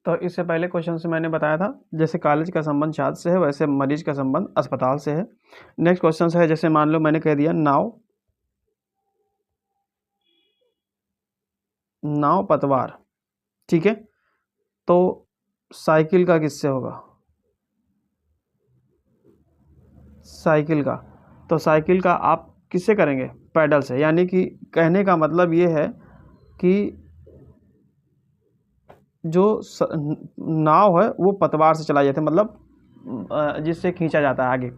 तो इससे पहले क्वेश्चन से मैंने बताया था, जैसे कॉलेज का संबंध छात्र से है वैसे मरीज का संबंध अस्पताल से है। नेक्स्ट क्वेश्चन है, जैसे मान लो मैंने कह दिया नाव पतवार, ठीक है, तो साइकिल का किससे होगा? साइकिल का, तो साइकिल का आप किससे करेंगे? पैडल से। यानी कि कहने का मतलब ये है कि जो नाव है वो पतवार से चलाई जाती है, मतलब जिससे खींचा जाता है आगे।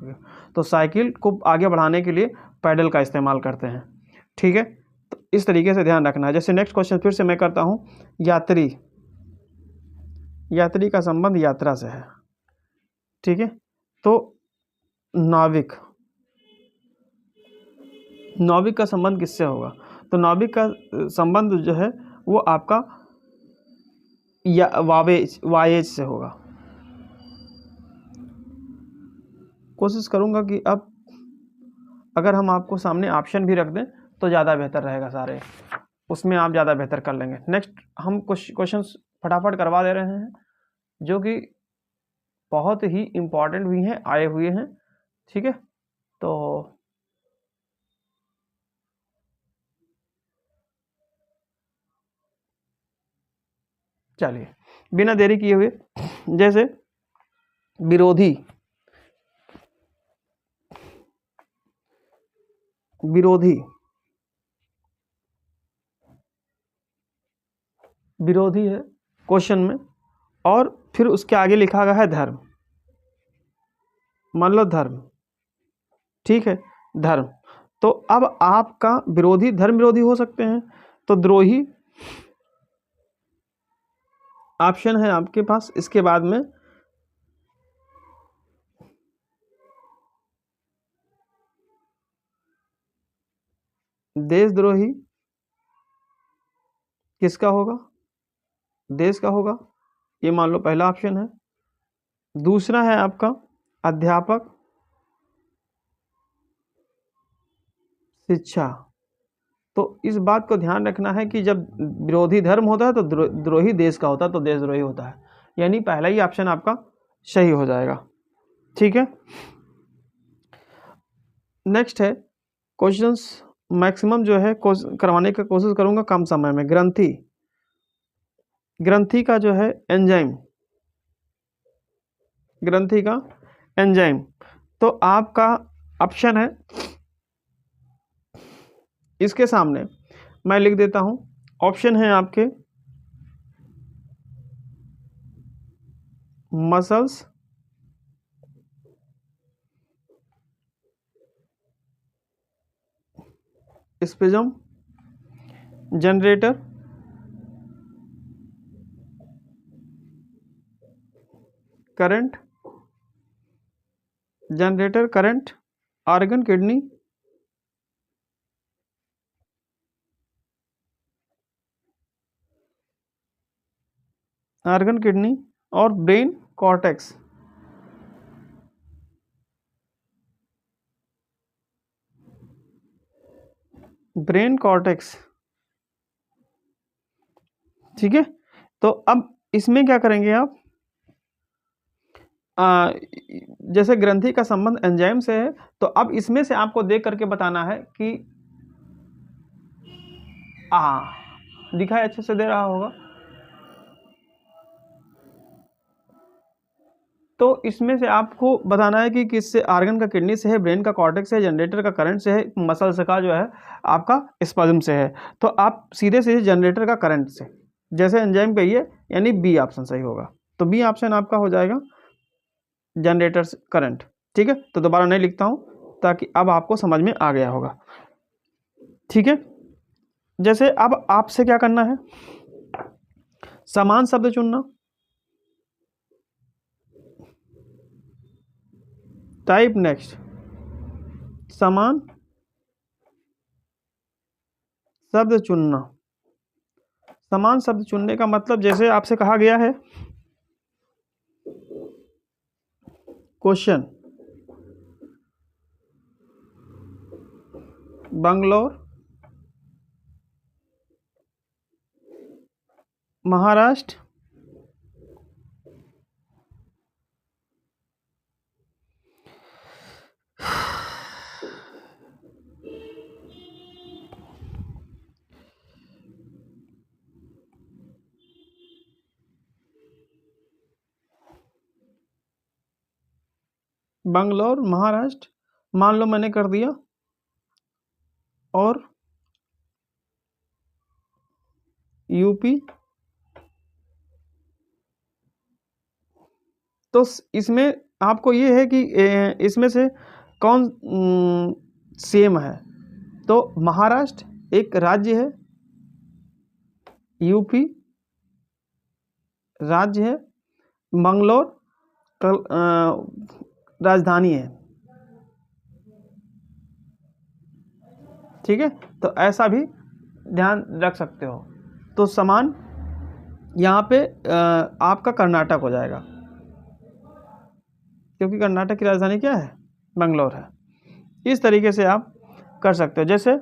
तो साइकिल को आगे बढ़ाने के लिए पैडल का इस्तेमाल करते हैं, ठीक है। तो इस तरीके से ध्यान रखना है। जैसे नेक्स्ट क्वेश्चन फिर से मैं करता हूँ, यात्री, यात्री का संबंध यात्रा से है, ठीक है। तो नाविक, नाविक का संबंध किससे होगा? तो नाविक का संबंध जो है वो आपका या वायेज से होगा। कोशिश करूंगा कि अब अगर हम आपको सामने ऑप्शन भी रख दें तो ज़्यादा बेहतर रहेगा, सारे उसमें आप ज़्यादा बेहतर कर लेंगे। नेक्स्ट हम कुछ क्वेश्चंस फटाफट करवा दे रहे हैं जो कि बहुत ही इम्पॉर्टेंट भी हैं, आए हुए हैं, ठीक है। तो चलिए बिना देरी किए हुए, जैसे विरोधी, विरोधी, विरोधी है क्वेश्चन में, और फिर उसके आगे लिखा गया है धर्म। मान लो धर्म, ठीक है, धर्म। तो अब आपका विरोधी धर्म विरोधी हो सकते हैं, तो द्रोही ऑप्शन है आपके पास। इसके बाद में देशद्रोही किसका होगा? देश का होगा, ये मान लो पहला ऑप्शन है। दूसरा है आपका अध्यापक, शिक्षा। तो इस बात को ध्यान रखना है कि जब विरोधी धर्म होता है तो द्रोही देश का होता है, तो देशद्रोही होता है। यानी पहला ही ऑप्शन आपका सही हो जाएगा, ठीक है। नेक्स्ट है क्वेश्चंस, मैक्सिमम जो है करवाने की कोशिश करूंगा कम समय में। ग्रंथि, ग्रंथि का जो है एंजाइम, ग्रंथि का एंजाइम। तो आपका ऑप्शन है इसके सामने, मैं लिख देता हूं। ऑप्शन है आपके muscles, spasm, generator, current, generator current, organ kidney, organ kidney और ब्रेन कॉर्टेक्स। ब्रेन कॉर्टेक्स, ठीक है। तो अब इसमें क्या करेंगे आप, जैसे ग्रंथि का संबंध एंजाइम से है, तो अब इसमें से आपको देख करके बताना है कि दिखाई अच्छे से दे रहा होगा। तो इसमें से आपको बताना है कि किससे, आर्गन का किडनी से है, ब्रेन का कॉर्टेक्स से है, जनरेटर का करंट से है, मसल्स का जो है आपका स्पाज्म से है। तो आप सीधे सीधे जनरेटर का करंट से, जैसे एंजाइम कहिए, यानी बी ऑप्शन सही होगा। तो बी ऑप्शन आपका हो जाएगा जनरेटर करंट, ठीक है। तो दोबारा नहीं लिखता हूं ताकि अब आपको समझ में आ गया होगा, ठीक है। जैसे अब आपसे क्या करना है, समान शब्द चुनना। टाइप नेक्स्ट, समान शब्द चुनना। समान शब्द चुनने का मतलब, जैसे आपसे कहा गया है क्वेश्चन, बंगलोर, महाराष्ट्र, बंगलोर महाराष्ट्र मान लो मैंने कर दिया, और यूपी। तो इसमें आपको ये है कि इसमें से कौन सेम है। तो महाराष्ट्र एक राज्य है, यूपी राज्य है, मंगलोर राजधानी है। ठीक है, तो ऐसा भी ध्यान रख सकते हो। तो समान यहाँ पे आपका कर्नाटक हो जाएगा, क्योंकि कर्नाटक की राजधानी क्या है, मंगलोर है। इस तरीके से आप कर सकते हो। जैसे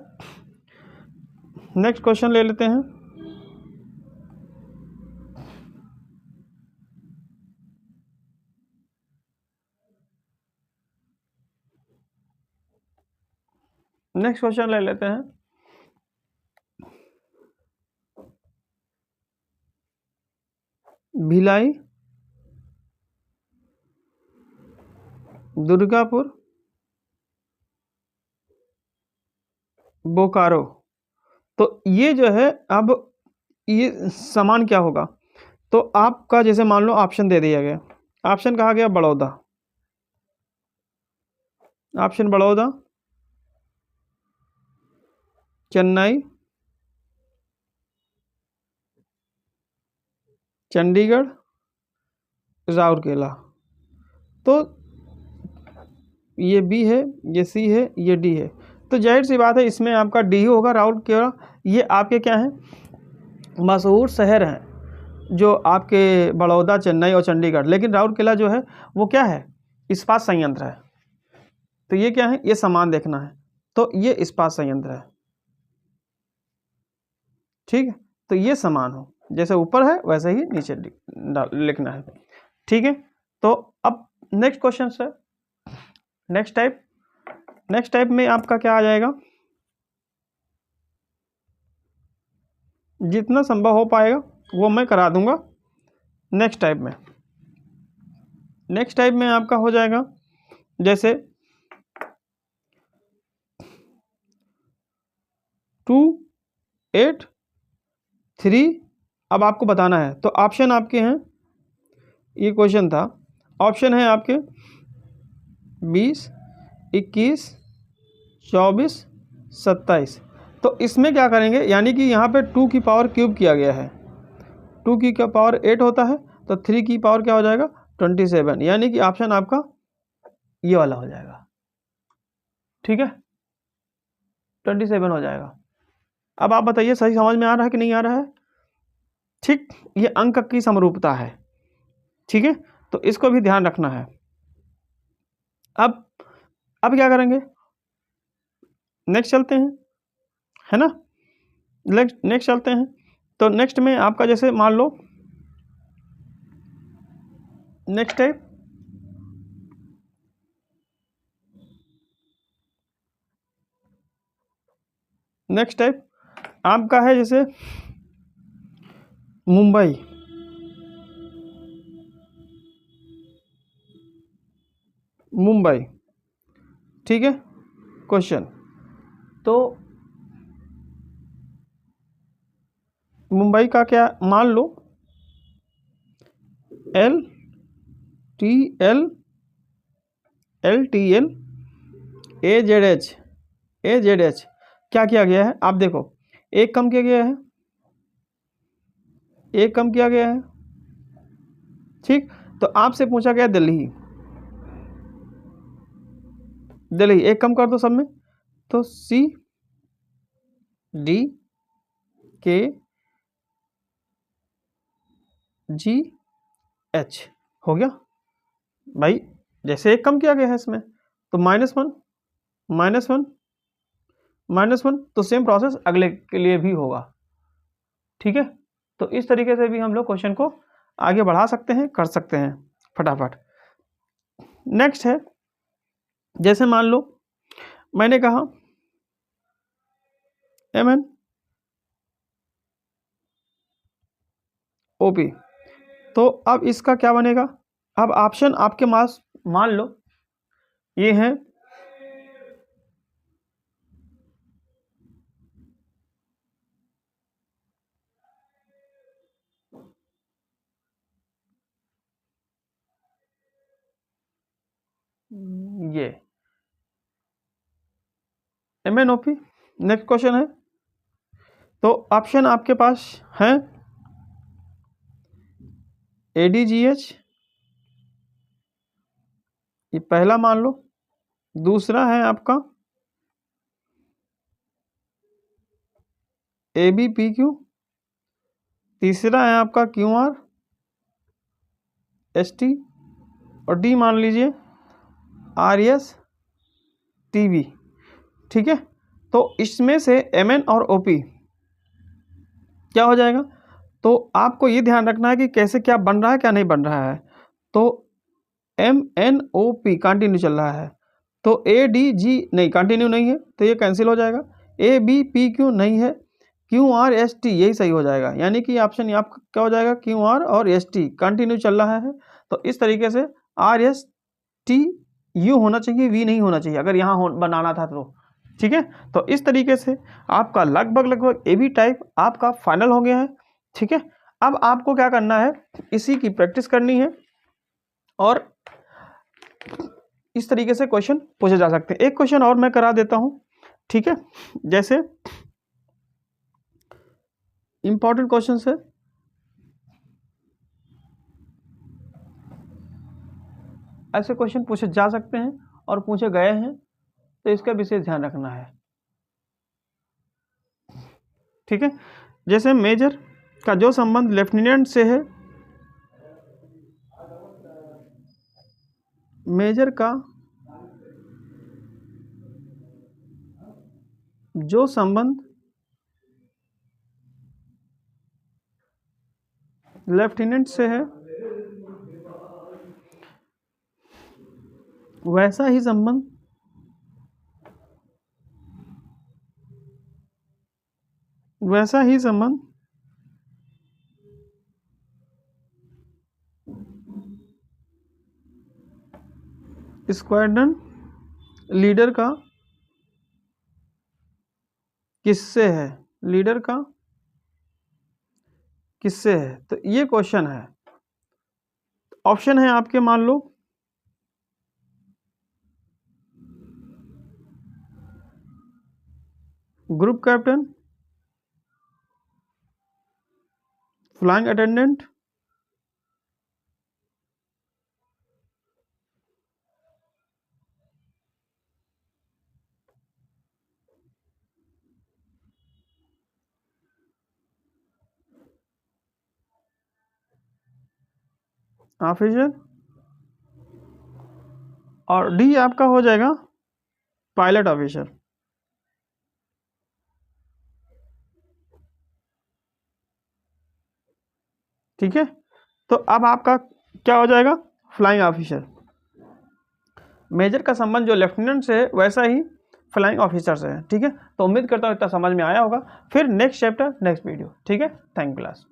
नेक्स्ट क्वेश्चन ले लेते हैं। नेक्स्ट क्वेश्चन ले लेते हैं। भिलाई, दुर्गापुर, बोकारो। तो ये जो है, अब ये समान क्या होगा। तो आपका जैसे मान लो ऑप्शन दे दिया गया, ऑप्शन कहा गया बड़ौदा, ऑप्शन बड़ौदा, चेन्नई, चंडीगढ़, राउरकेला। तो ये बी है, ये सी है, ये डी है। तो जाहिर सी बात है इसमें आपका डी होगा, राउरकेला। ये आपके क्या हैं, मशहूर शहर हैं जो आपके बड़ौदा, चेन्नई और चंडीगढ़। लेकिन राउरकेला जो है वो क्या है, इस्पात संयंत्र है। तो ये क्या है, ये समान देखना है। तो ये इस्पात संयंत्र है। ठीक है, तो ये समान हो, जैसे ऊपर है वैसे ही नीचे लिखना है। ठीक है, तो अब नेक्स्ट क्वेश्चन है, नेक्स्ट टाइप में आपका क्या आ जाएगा, जितना संभव हो पाएगा वो मैं करा दूंगा। नेक्स्ट टाइप में आपका हो जाएगा, जैसे 2, 8, 3। अब आपको बताना है। तो ऑप्शन आपके हैं, ये क्वेश्चन था, ऑप्शन है आपके 20, 21, 24, 27। तो इसमें क्या करेंगे, यानी कि यहाँ पे 2 की पावर क्यूब किया गया है, 2 की पावर 8 होता है, तो 3 की पावर क्या हो जाएगा, 27। यानी कि ऑप्शन आपका ये वाला हो जाएगा। ठीक है, 27 हो जाएगा। अब आप बताइए सही समझ में आ रहा है कि नहीं आ रहा है। ठीक, ये अंक की समरूपता है। ठीक है, तो इसको भी ध्यान रखना है। अब क्या करेंगे, नेक्स्ट चलते हैं, है ना। नेक्स्ट चलते हैं। तो नेक्स्ट में आपका जैसे मान लो, नेक्स्ट टाइप आपका है जैसे मुंबई, ठीक है क्वेश्चन। तो मुंबई का क्या मान लो, LTL, LTL, AZH क्या किया गया है, आप देखो, एक कम किया गया है, एक कम किया गया है। ठीक, तो आपसे पूछा गया दिल्ली, एक कम कर दो सब में। तो CDKGH हो गया भाई। जैसे एक कम किया गया है इसमें, तो -1, -1, तो सेम प्रोसेस अगले के लिए भी होगा। ठीक है, तो इस तरीके से भी हम लोग क्वेश्चन को आगे बढ़ा सकते हैं, कर सकते हैं फटाफट। नेक्स्ट है, जैसे मान लो मैंने कहा MNOP, तो अब इसका क्या बनेगा। अब ऑप्शन आपके पास मान लो ये है ये MNOP। नेक्स्ट क्वेश्चन है, तो ऑप्शन आपके पास है ADGH, ये पहला मान लो। दूसरा है आपका ABPQ। तीसरा है आपका QRST। और डी मान लीजिए RSTV। ठीक है, तो इसमें से MN और OP क्या हो जाएगा, तो आपको ये ध्यान रखना है कि कैसे क्या बन रहा है क्या नहीं बन रहा है। तो MNOP कंटिन्यू चल रहा है, तो ADG नहीं, कंटिन्यू नहीं है, तो ये कैंसिल हो जाएगा। ABPQ नहीं है, QRST यही सही हो जाएगा, यानी कि ऑप्शन ये आपका क्या हो जाएगा, QR और ST कंटिन्यू चल रहा है। तो इस तरीके से RSTU होना चाहिए, V नहीं होना चाहिए अगर यहाँ बनाना था तो। ठीक है, तो इस तरीके से आपका लगभग AB टाइप आपका फाइनल हो गया है। ठीक है, अब आपको क्या करना है, इसी की प्रैक्टिस करनी है और इस तरीके से क्वेश्चन पूछे जा सकते हैं। एक क्वेश्चन और मैं करा देता हूं, ठीक है, जैसे इंपॉर्टेंट क्वेश्चन है, ऐसे क्वेश्चन पूछे जा सकते हैं और पूछे गए हैं, तो इसका विशेष ध्यान रखना है। ठीक है, जैसे मेजर का जो संबंध लेफ्टिनेंट से है, मेजर का जो संबंध लेफ्टिनेंट से है वैसा ही संबंध स्क्वाड्रन लीडर का किससे है, लीडर का किससे है। तो ये क्वेश्चन है, ऑप्शन है आपके, मान लो group captain, flying attendant, officer, और डी आपका हो जाएगा पायलट ऑफिसर। ठीक है, तो अब आपका क्या हो जाएगा, फ्लाइंग ऑफिसर। मेजर का संबंध जो लेफ्टिनेंट से है वैसा ही फ्लाइंग ऑफिसर से है। ठीक है, तो उम्मीद करता हूँ इतना समझ में आया होगा। फिर नेक्स्ट चैप्टर नेक्स्ट वीडियो। ठीक है, थैंक यू क्लास।